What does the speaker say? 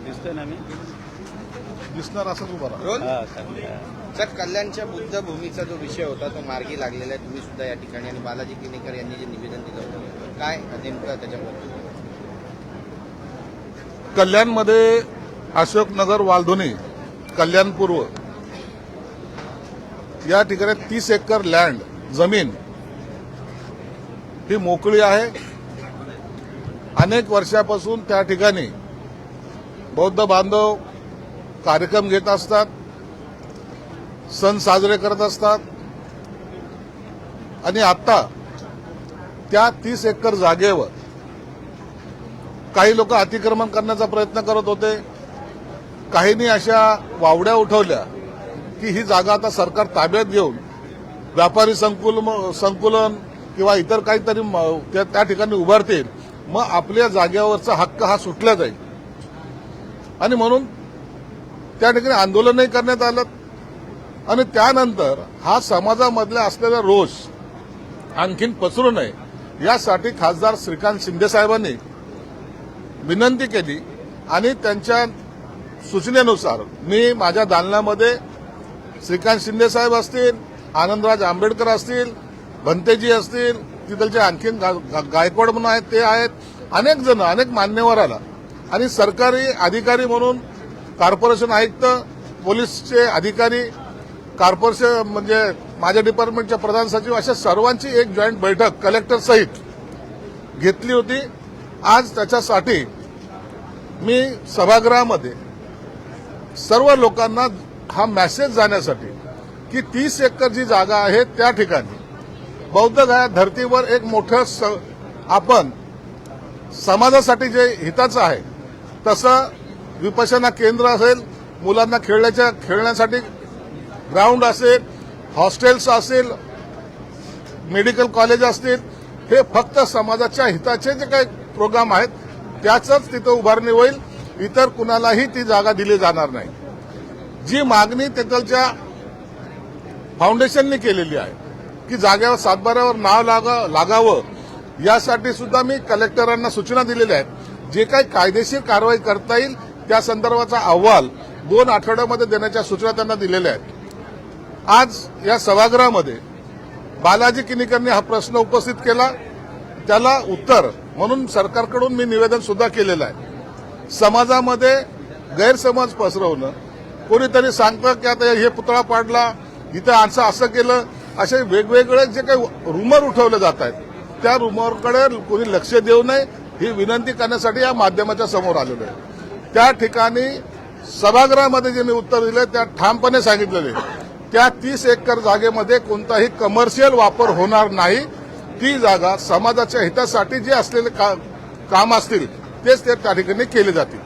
दिसतोय ना मी दिसणार असंच उभा राहा. सर, कल्याणच्या बुद्धभूमीचा जो विषय होता तो मार्गी लागलेला आहे. तुम्ही सुद्धा या ठिकाणी आणि बालाजी किनीकर यांनी जे निवेदन दिलं होतं काय नेमकं त्याच्याबद्दल? कल्याणमध्ये अशोकनगर, वालधुनी, कल्याण पूर्व या ठिकाणी 30 एकर लँड जमीन ही मोकळी आहे. अनेक वर्षापासून त्या ठिकाणी बौद्ध बांधव कार्यक्रम घेत असतात, सण साजरे करत असतात आणि आता त्या 30 एकर जागेवर काही लोक अतिक्रमण करण्याचा प्रयत्न करत होते. काहींनी अशा वावड्या उठवल्या की ही जागा आता सरकार ताब्यात घेऊन व्यापारी संकुलन किंवा इतर काहीतरी त्या ठिकाणी उभारतील, मग आपल्या जागेवरचा हक्क हा सुटला जाईल. आणि म्हणून त्या ठिकाणी आंदोलनही करण्यात आलं. आणि त्यानंतर हा समाजामधला असलेला रोष आणखीन पसरू नये यासाठी खासदार श्रीकांत शिंदे साहेबांनी विनंती केली आणि त्यांच्या सूचनेनुसार मी माझ्या दालनामध्ये श्रीकांत शिंदे साहेब असतील, आनंदराज आंबेडकर असतील, भंतेजी असतील, तिथलचे आणखीन गायकवाड म्हणून आहेत ते आहेत, अनेक जण, अनेक मान्यवर आला आणि सरकारी अधिकारी म्हणून कॉर्पोरेशन आयुक्त, पोलीसचे अधिकारी, कॉर्पोरेशन म्हणजे माझ्या डिपार्टमेंटच्या प्रधान सचिव अशा सर्वांची एक जॉईंट बैठक कलेक्टर सहित घेतली होती. आज त्याच्यासाठी मी सभागृहामध्ये सर्व लोकांना हा मेसेज जाण्यासाठी की 30 एकर जी जागा आहे त्या ठिकाणी बौद्ध गया धर्तीवर एक मोठं आपण समाजासाठी जे हिताचं आहे तसं विपश्यना केंद्र असेल, मुलांना खेळण्यासाठी ग्राउंड असेल, हॉस्टेल्स असेल, मेडिकल कॉलेज असतील, हे फक्त समाजाच्या हिताचे जे काही प्रोग्राम आहेत त्याचंच तिथं उभारणी होईल. इतर कुणालाही ती जागा दिली जाणार नाही. जी मागणी तिथलच्या फाउंडेशनने केलेली आहे की जागेवर सातबाऱ्यावर नाव लागावं यासाठी सुद्धा मी कलेक्टरांना सूचना दिलेल्या आहेत. जे काही कायदेशीर कारवाई करता येईल त्या संदर्भाचा अहवाल 2 आठवड्यामध्ये देण्याच्या सूचना त्यांना दिलेल्या आहेत. आज या सभागृहामध्ये बालाजी किनीकरने हा प्रश्न उपस्थित केला, त्याला उत्तर म्हणून सरकारकडून मी निवेदन सुद्धा केलेलं आहे. समाजामध्ये गैरसमज पसरवणं, कोणीतरी सांगतं की आता हे पुतळा पाडला, इथं असं केलं, असे वेगवेगळे जे काही रुमर उठवले जात आहेत त्या रुमरकडे कोणी लक्ष देऊ नये ही विनंती करण्यासाठी या माध्यमाच्या समोर आलेलो आहे. त्या ठिकाणी सभागृहामध्ये जे मी उत्तर दिले त्या ठामपणे सांगितलेले त्या 30 एकर जागेमध्ये कोणताही कमर्शियल वापर होणार नाही. ती जागा समाजाच्या हितासाठी जे असलेले काम असतील तेच त्या ठिकाणी केले जातील.